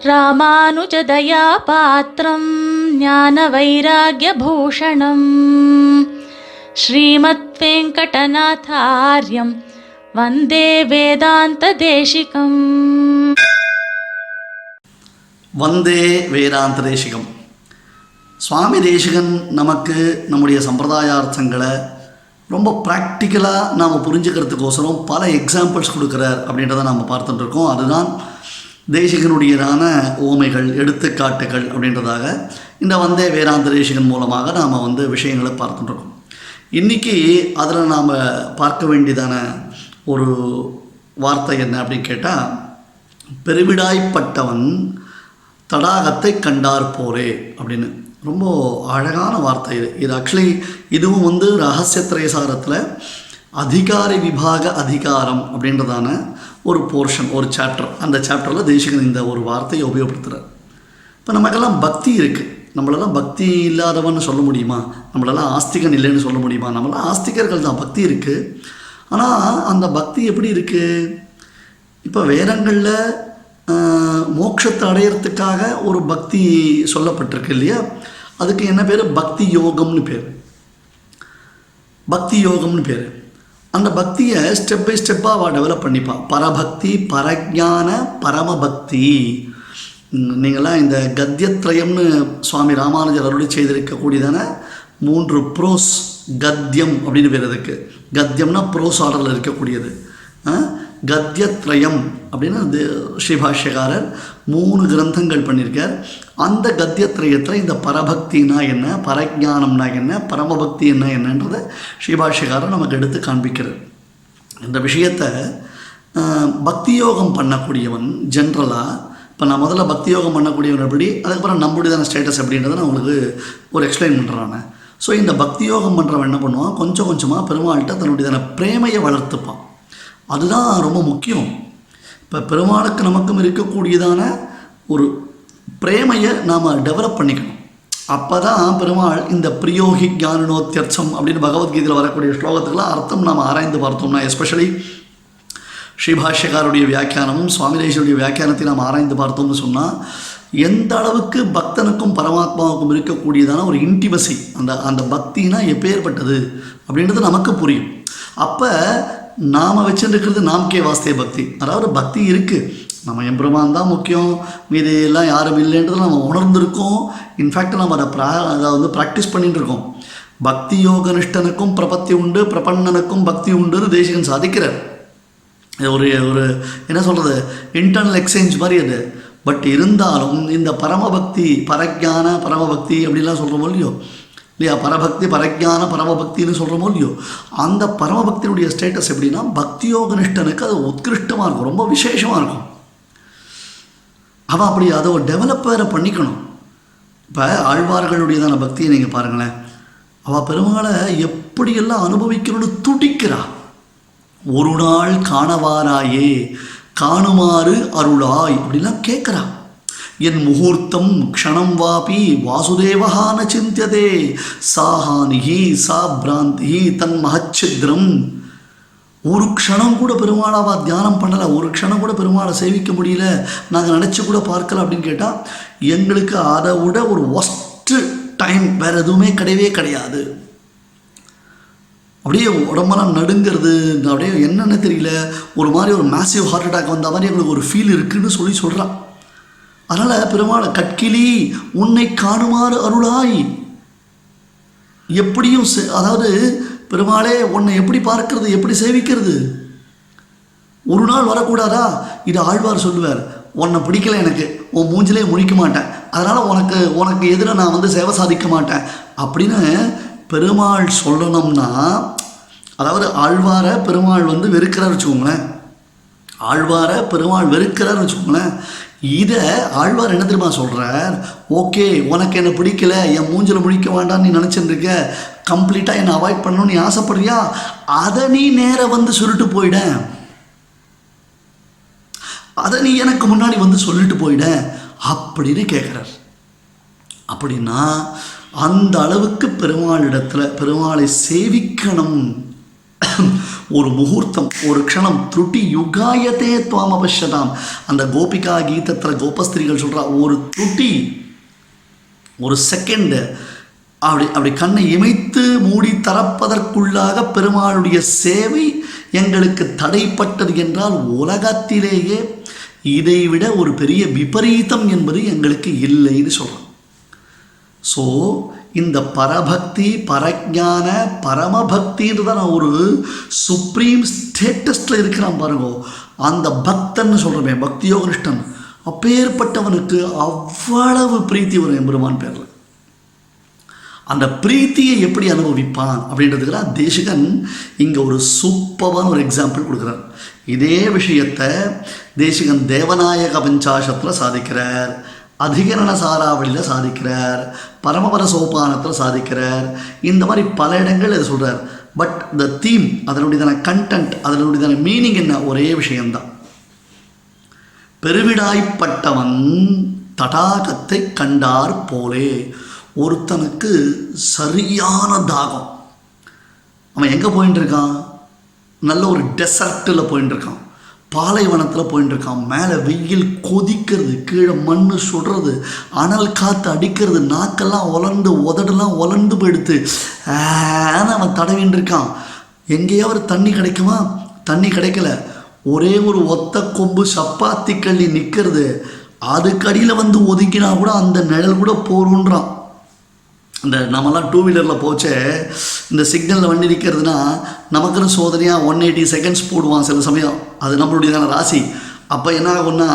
ராமானுஜதயாபாத்திரம் ஞானவைராக்யபூஷணம் ஸ்ரீமத் வெங்கடநாதார்யம் வந்தே வேதாந்ததேசிகம். வந்தே வேதாந்ததேசிகம். சுவாமி தேசிகன் நமக்கு நம்முடைய சம்பிரதாயார்த்தங்களை ரொம்ப ப்ராக்டிக்கலாக நாம் புரிஞ்சுக்கிறதுக்கோசரம் பல எக்ஸாம்பிள்ஸ் கொடுக்குறார் அப்படின்றத நாம் பார்த்துட்டுருக்கோம். அதுதான் தேசிகனுடையதான ஓமைகள், எடுத்துக்காட்டுகள் அப்படின்றதாக இந்த வந்தே வேதாந்ததேசிகன் மூலமாக நாம் விஷயங்களை பார்த்துட்டுருக்கோம். இன்றைக்கி அதில் நாம் பார்க்க வேண்டியதான ஒரு வார்த்தை என்ன அப்படின்னு கேட்டால், பெருவிடாய்ப்பட்டவன் தடாகத்தை கண்டார் போரே அப்படின்னு. ரொம்ப அழகான வார்த்தை இது. இது ஆக்சுவலி இதுவும் ரகசியத்திரயசாரத்தில் அதிகாரி விபாக அதிகாரம் அப்படின்றதான ஒரு போர்ஷன், ஒரு சாப்டர். அந்த சாப்டரில் தேசிகன் இந்த ஒரு வார்த்தையை உபயோகப்படுத்துகிறார். இப்போ நமக்கெல்லாம் பக்தி இருக்குது. நம்மளெல்லாம் பக்தி இல்லாதவன்னு சொல்ல முடியுமா? நம்மளெல்லாம் ஆஸ்திகன் இல்லைன்னு சொல்ல முடியுமா? நம்மளாம் ஆஸ்திகர்கள் தான். பக்தி இருக்குது. ஆனால் அந்த பக்தி எப்படி இருக்குது? இப்போ வேதங்களில் மோட்சத்தை அடையிறதுக்காக ஒரு பக்தி சொல்லப்பட்டிருக்கு இல்லையா? அதுக்கு என்ன பேர்? பக்தி யோகம்னு பேர். பக்தி யோகம்னு பேர். அந்த பக்தியை ஸ்டெப் பை ஸ்டெப்பாக அவள் டெவலப் பண்ணிப்பான். பரபக்தி, பரஜான, பரமபக்தி. நீங்களாம் இந்த கத்தியத்ரயம்னு சுவாமி ராமானுஜர் அருளி செய்திருக்கக்கூடியதான 3 ப்ரோஸ் கத்தியம் அப்படின்னு பேர். அதுக்கு கத்தியம்னா ப்ரோஸ் ஆர்டரில் இருக்கக்கூடியது. கத்தியத்ரயம் அப்படின்னு ஸ்ரீபாஷ்யக்காரர் 3 கிரந்தங்கள் பண்ணியிருக்கார். அந்த கத்தியத்ரயத்தில் இந்த பரபக்தினா என்ன, பரஜானம்னா என்ன, பரமபக்தி என்னன்றதை ஸ்ரீபாஷ்யக்காரர் நமக்கு எடுத்து காண்பிக்கிறார். இந்த விஷயத்தை பக்தி யோகம் பண்ணக்கூடியவன் ஜென்ரலாக, இப்போ நான் முதல்ல பக்தி யோகம் பண்ணக்கூடியவன் எப்படி, அதுக்கப்புறம் நம்முடையதான ஸ்டேட்டஸ் எப்படின்றத நான் உங்களுக்கு ஒரு எக்ஸ்பிளைன் பண்ணுறானே. ஸோ இந்த பக்தி யோகம் பண்ணுறவன் என்ன பண்ணுவான், கொஞ்சம் கொஞ்சமாக பெருமாள்கிட்ட தன்னுடையதான பிரேமையை வளர்த்துப்பான். அதுதான் ரொம்ப முக்கியம். இப்போ பெருமாளுக்கு நமக்கும் இருக்கக்கூடியதான ஒரு பிரேமையை நாம் டெவலப் பண்ணிக்கணும். அப்போ தான் பெருமாள் இந்த பிரியோகி ஞானோத்தியர்ச்சம் அப்படின்னு பகவத்கீதையில் வரக்கூடிய ஸ்லோகத்துக்கெல்லாம் அர்த்தம் நாம் ஆராய்ந்து பார்த்தோம்னா, எஸ்பெஷலி ஸ்ரீபாஷ்யக்காருடைய வியாக்கியானமும் சுவாமி தேசிகனுடைய வியாக்கியானத்தை நாம் ஆராய்ந்து பார்த்தோம்னு சொன்னால், எந்த அளவுக்கு பக்தனுக்கும் பரமாத்மாவுக்கும் இருக்கக்கூடியதான ஒரு இன்டிமசி, அந்த பக்தினா எப்பேற்பட்டது அப்படின்றது நமக்கு புரியும். அப்போ நாம் வச்சுருக்கிறது நாம்கே வாஸ்தே பக்தி. அதாவது பக்தி இருக்குது, நம்ம எம்பெருமான் தான் முக்கியம், மீது எல்லாம் யாரும் இல்லைன்றது நம்ம உணர்ந்திருக்கோம். இன்ஃபேக்ட் நம்ம அதை ப்ராக்டிஸ் பண்ணிட்டு இருக்கோம். பக்தி யோக நிஷ்டனுக்கும் பிரபத்தி உண்டு, பிரபன்னனுக்கும் பக்தி உண்டுன்னு தேசிகன் சாதிக்கிறார். ஒரு என்ன சொல்கிறது, இன்டர்னல் எக்ஸ்சேஞ்ச் மாதிரி அது. பட் இருந்தாலும் இந்த பரமபக்தி, பரஜான பரமபக்தி அப்படின்லாம் சொல்கிறோமோ இல்லையோ இல்லையா, பரபக்தி பரஜான பரமபக்தின்னு சொல்கிறோமோ இல்லையோ, அந்த பரமபக்தியுடைய ஸ்டேட்டஸ் எப்படின்னா, பக்தி யோக நிஷ்டனுக்கு அது உத்கிருஷ்டமாக இருக்கும், ரொம்ப விசேஷமாக இருக்கும். அவன் அப்படி அதை ஒரு டெவலப் வேறு பண்ணிக்கணும். இப்போ ஆழ்வார்களுடையதான பக்தியை நீங்கள் பாருங்களேன். அவள் பெருமாளை எப்படியெல்லாம் அனுபவிக்கணும்னு துடிக்கிறா. ஒரு நாள் காணவாராயே, காணுமாறு அருளாய் அப்படிலாம் கேட்குறா. என் முகூர்த்தம் க்ஷணம் வாபி வாசுதேவஹான சிந்தியதே சாஹானிஹி சா பிராந்தி தன் மகச்சித்ரம். ஒரு க்ஷணம் கூட பெருமாளாவா தியானம் பண்ணலை, ஒரு க்ஷணம் கூட பெருமாளை சேவிக்க முடியல, நாங்கள் நினச்சி கூட பார்க்கல அப்படின்னு கேட்டால், எங்களுக்கு அதை விட ஒரு ஒஸ்ட்டு டைம் வேறு எதுவுமே கிடையவே கிடையாது. அப்படியே உடம்பெல்லாம் நடுங்கிறது, அப்படியே என்னென்ன தெரியல, ஒரு மாதிரி ஒரு மேசிவ் ஹார்ட் அட்டாக் வந்த மாதிரி எங்களுக்கு ஒரு ஃபீல் இருக்குதுன்னு சொல்கிறான். அதனால் பெருமாளை கட்கிலி உன்னை காணுமாறு அருளாய். எப்படியும் அதாவது பெருமாளே உன்னை எப்படி பார்க்கறது, எப்படி சேவிக்கிறது, ஒரு நாள் வரக்கூடாதா? இது ஆழ்வார் சொல்லுவார். உன்னை பிடிக்கல எனக்கு, உன் மூஞ்சிலே முழிக்க மாட்டேன், அதனால் உனக்கு எதிராக நான் சேவை சாதிக்க மாட்டேன் அப்படின்னு பெருமாள் சொல்லணும்னா, அதாவது ஆழ்வாரை பெருமாள் வெறுக்கிறார் வச்சுக்கோங்களேன். ஆழ்வாரை பெருமாள் வெறுக்கிறார் வச்சுக்கோங்களேன். இதை ஆழ்வார் என்ன தெரியுமா சொல்கிறார், ஓகே உனக்கு என்னை பிடிக்கல, என் மூஞ்சில் முழிக்க வேண்டாம்னு நீ நினச்சிட்டு கம்ப்ளீட்டாக என்னை அவாய்ட் பண்ணணும்னு நீ ஆசைப்படுறியா, அதை நீ நேராக சொல்லிட்டு போயிட, அதை நீ எனக்கு முன்னாடி சொல்லிட்டு போயிட அப்படின்னு கேட்குறார். அப்படின்னா அந்த அளவுக்கு பெருமாளிடத்தில் பெருமாளை சேவிக்கணும் ஒரு முகூர்த்தம், ஒரு க்ஷணம், த்ருட்டி யுகாயத்தே துவாம் அபஷ்யதாம். அந்த கோபிகா கீதத்தில் கோபஸ்திரிகள் சொல்கிறா, ஒரு த்ருட்டி, ஒரு செகண்டு அப்படி கண்ணை இமைத்து மூடி திறப்பதற்குள்ளாக பெருமாளுடைய சேவை எங்களுக்கு தடைப்பட்டது என்றால் உலகத்திலேயே இதைவிட ஒரு பெரிய விபரீதம் என்பது எங்களுக்கு இல்லைன்னு சொல்கிறோம். ஸோ இந்த பரபக்தி, பரஜான, பரமபக்தின்றதான் ஒரு சுப்ரீம் ஸ்டேட்டஸில் இருக்கிறான் பாருங்க. அந்த பக்தன்னு சொல்கிறோமே, பக்தியோகனிஷ்டன், அப்பேற்பட்டவனுக்கு அவ்வளவு பிரீத்தி வரும் எம்பெருமான் பேரில். அந்த பிரீத்தியை எப்படி அனுபவிப்பான் அப்படின்றதுக்கு தேசிகன் இங்கே ஒரு சூப்பரான ஒரு எக்ஸாம்பிள் கொடுக்குறார். இதே விஷயத்தை தேசிகன் தேவநாயக பஞ்சாசத்தில் சாதிக்கிறார், அதிகரண சாராவளியில் சாதிக்கிறார், பரமபர சோபானத்தில் சாதிக்கிறார். இந்த மாதிரி பல இடங்கள் இதை சொல்கிறார். பட் த தீம், அதனுடையதான கண்டென்ட், அதனுடையதான மீனிங் என்ன? ஒரே விஷயம்தான். பெருவிடாய்ப்பட்டவன் தடாகத்தை கண்டார் போலே. ஒருத்தனுக்கு சரியான தாகம், அவன் எங்கே போயின்னு இருக்கான்? நல்ல ஒரு டெசர்ட்டில் போயின்னு இருக்கான், பாலைவனத்தில் போயின்னு இருக்கான். மேலே வெயில் கொதிக்கிறது, கீழே மண் சுடுறது, அனல் காற்று அடிக்கிறது, நாக்கெல்லாம் உலர்ந்து உதடெல்லாம் உலர்ந்து போயிடுத்து. அவன் தடவின்னு இருக்கான். எங்கேயாவது தண்ணி கிடைக்குமா? தண்ணி கிடைக்கல. ஒரே ஒரு ஒத்த கொம்பு சப்பாத்தி கள்ளி நிற்கிறது. அதுக்கடியில் வந்து ஒதுக்கினா கூட அந்த நிழல் கூட போருன்றான். இந்த நம்மலாம் டூ வீலரில் போச்சே, இந்த சிக்னலில் வண்டி நிற்கிறதுனா நமக்குன்னு சோதனையாக 180 செகண்ட்ஸ் போடுவான் சில சமயம். அது நம்மளுடையதான ராசி. அப்போ என்ன ஆகும்னா,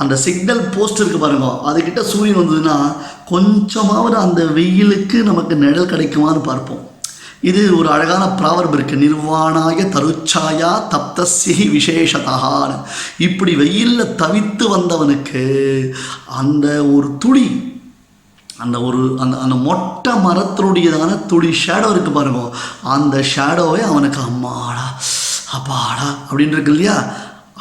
அந்த சிக்னல் போஸ்ட் இருக்குது பாருங்க, அதுக்கிட்ட சூரியன் வந்ததுன்னா கொஞ்சமாவது அந்த வெயிலுக்கு நமக்கு நிழல் கிடைக்குமான்னு பார்ப்போம். இது ஒரு அழகான ப்ராவர்ப் இருக்குது, நிர்வாணாய தருச்சாயா தப்தஸ்யி விசேஷதான்னு. இப்படி வெயிலில் தவித்து வந்தவனுக்கு அந்த ஒரு துளி, அந்த ஒரு அந்த மொட்டை மரத்தினுடையதான துளி ஷேடோ இருக்குது பாருங்க, அந்த ஷேடோவே அவனுக்கு அம்மாடா அப்பாடா அப்படின்னு இருக்கு இல்லையா?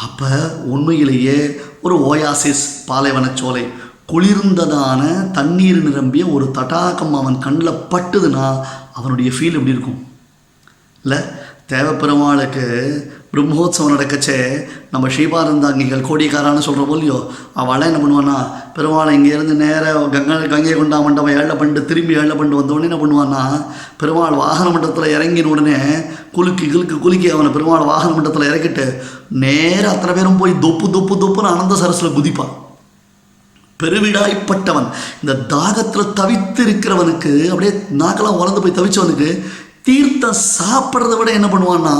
அப்போ உண்மையிலேயே ஒரு ஓயாசிஸ், பாலைவனச்சோலை, குளிர்ந்ததான தண்ணீர் நிரம்பிய ஒரு தடாகம் அவன் கண்ணில் பட்டுதுன்னா அவனுடைய ஃபீல் எப்படி இருக்கும் இல்லை? தேவப்பெருமாளுக்கு பிரம்மோத்சவம் நடக்கச்சே நம்ம ஸ்ரீபானந்தாங்கிகள் கோடிக்காரான்னு சொல்கிற போலியோ, அவளாம் என்ன பண்ணுவான்னா, பெருமாளை இங்கேருந்து நேராக கங்கை கொண்டா மண்டபம் ஏழை பண்ணிட்டு திரும்பி ஏழை பண்ணிட்டு வந்தோடனே என்ன பண்ணுவான்னா, பெருமாள் வாகன மண்டபத்தில் இறங்கின உடனே குலுக்கி அவனை பெருமாள் வாகன மண்டபத்தில் இறக்கிட்டு நேராக அத்தனை பேரும் போய் தொப்புன்னு அனந்த சரஸில் குதிப்பான். பெருவிடாய்ப்பட்டவன், இந்த தாகத்தில் தவித்து இருக்கிறவனுக்கு, அப்படியே நாக்கெல்லாம் உலர்ந்து போய் தவிச்சவனுக்கு தீர்த்தம் சாப்பிட்றத விட என்ன பண்ணுவான்னா,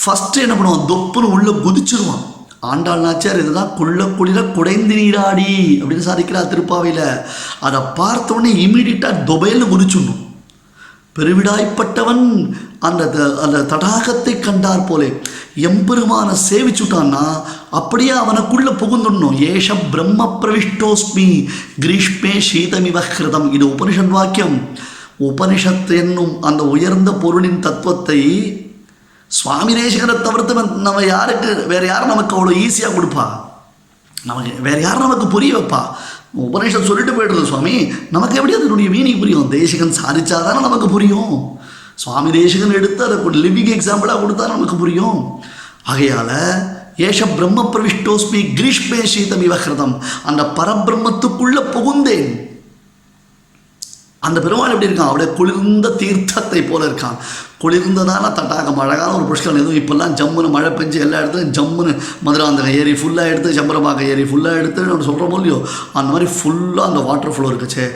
ஃபஸ்ட்டு என்ன பண்ணுவான், தொப்புன்னு உள்ளே குதிச்சிருவான். ஆண்டாள் நாச்சியார் இதுதான் குளிர குடைந்து நீராடி அப்படின்னு சாதிக்கிறார் திருப்பாவையில். அதை பார்த்தோடனே இமீடியட்டாக தொபையில் குதிச்சுடணும். பெருவிடாய்ப்பட்டவன் அந்த தடாகத்தை கண்டார் போலே எம்பெருமான சேவிச்சுட்டான்னா அப்படியே அவனுக்குள்ளே புகுந்துடணும். ஏஷ பிரம்ம பிரவிஷ்டோஸ்மி கிரீஷ்மே சீதமிவஹிருதம். இது உபனிஷத் வாக்கியம். உபனிஷத்து என்னும் அந்த உயர்ந்த பொருளின் தத்துவத்தை சுவாமி தேசிகரை தவிர்த்து நம்ம யாருக்கு, வேறு யாரும் நமக்கு அவ்வளோ ஈஸியாக கொடுப்பா? நமக்கு வேறு யாரும் நமக்கு புரிய வைப்பா? உபனிஷத்து சொல்லிட்டு போய்டுறது சுவாமி, நமக்கு எப்படி அதனுடைய மீனிங் புரியும்? தேசிகன் சாதிச்சாதானே நமக்கு புரியும். சுவாமி தேசிகன் எடுத்து அதை லிவிங் எக்ஸாம்பிளாக கொடுத்தா நமக்கு புரியும். ஆகையால் ஏஷ பிரம்ம பிரவிஷ்டோஸ்மி கிரீஷ்மே சீதம் இவஹிருதம், அந்த பரபிரம்மத்துக்குள்ளே புகுந்தேன். அந்த பெருமாள் எப்படி இருக்கான்? அப்படியே குளிர்ந்த தீர்த்தத்தை போல இருக்கான். குளிர்ந்ததான தட்டாகம், அழகான ஒரு புஷ்கரம். எதுவும் இப்போல்லாம் ஜம்முன்னு மழை பெஞ்சு எல்லா இடத்துலையும் ஜம்முன்னு மதுராந்தகம் ஏரி ஃபுல்லாக எடுத்து, சம்பரபாக்கம் ஏரி ஃபுல்லாக எடுத்து நம்ம சொல்கிறோமோ இல்லையோ, அந்த மாதிரி ஃபுல்லாக அந்த வாட்டர் ஃப்ளோ இருக்குச்சே,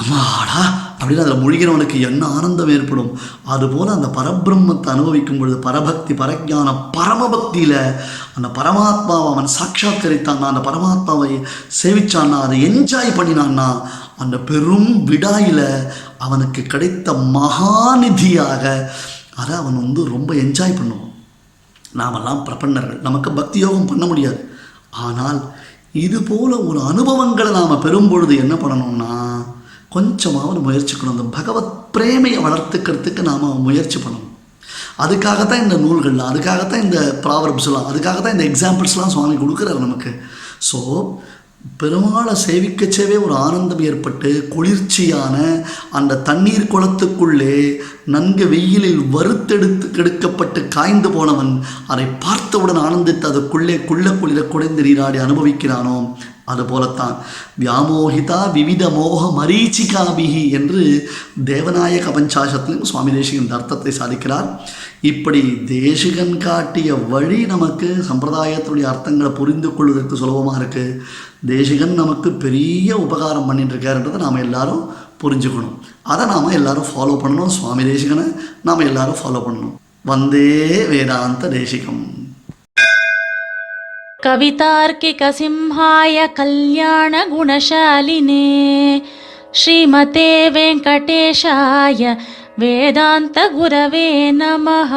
அம்மாடா அப்படின்னு அதில் முழுகிறவனுக்கு என்ன ஆனந்தம் ஏற்படும். அதுபோல் அந்த பரபிரம்மத்தை அனுபவிக்கும் பொழுது பரபக்தி, பரஜான, பரமபக்தியில் அந்த பரமாத்மாவை அவன் சாட்சாத்கரித்தான்னா, அந்த பரமாத்மாவை சேவிச்சான்னா, அதை என்ஜாய் பண்ணினான்னா, அந்த பெரும் விடாயில் அவனுக்கு கிடைத்த மகாநிதியாக அதை அவன் ரொம்ப என்ஜாய் பண்ணுவான். நாமெல்லாம் பிரபன்னர்கள், நமக்கு பக்தி யோகம் பண்ண முடியாது. ஆனால் இதுபோல் ஒரு அனுபவங்களை நாம் பெறும் பொழுது என்ன பண்ணணும்னா, கொஞ்சமாவது முயற்சிக்கணும். அந்த பகவத் பிரேமையை வளர்த்துக்கிறதுக்கு நாம் முயற்சி பண்ணணும். அதுக்காகத்தான் இந்த நூல்கள்லாம், அதுக்காகத்தான் இந்த ப்ராவர்ப்ஸ்லாம், அதுக்காகத்தான் இந்த எக்ஸாம்பிள்ஸ்லாம் சுவாமி கொடுக்குறாரு நமக்கு. ஸோ பெருமாளை சேவிக்கச்சேவே ஒரு ஆனந்தம் ஏற்பட்டு குளிர்ச்சியான அந்த தண்ணீர் குளத்துக்குள்ளே நன்கு வெயிலில் வறுத்தெடுத்து கெடுக்கப்பட்டு காய்ந்து போனவன் அதை பார்த்தவுடன் ஆனந்தித்து அதுக்குள்ளே குளிர குடைந்து நீராடி அனுபவிக்கிறானோ அதுபோலத்தான் வியாமோகிதா விவித மோக மரீச்சிகாபிகி என்று தேவநாயக பஞ்சாசத்திலும் சுவாமி தேசிகன் இந்த அர்த்தத்தை சாதிக்கிறார். இப்படி தேசிகன் காட்டிய வழி நமக்கு சம்பிரதாயத்துடைய அர்த்தங்களை புரிந்து கொள்வதற்கு சுலபமாக இருக்குது. தேசிகன் நமக்கு பெரிய உபகாரம் பண்ணிட்டு இருக்காருன்றதை நாம் எல்லாரும் புரிஞ்சுக்கணும். அதை நாம் எல்லாரும் ஃபாலோ பண்ணணும். சுவாமி தேசிகனை நாம் எல்லாரும் ஃபாலோ பண்ணணும். வந்தே வேதாந்த தேசிகம். कवितार्किक सिंहाय कल्याण गुणशालिने श्रीमते वेंकटेशाय वेदांत गुरवे नमः.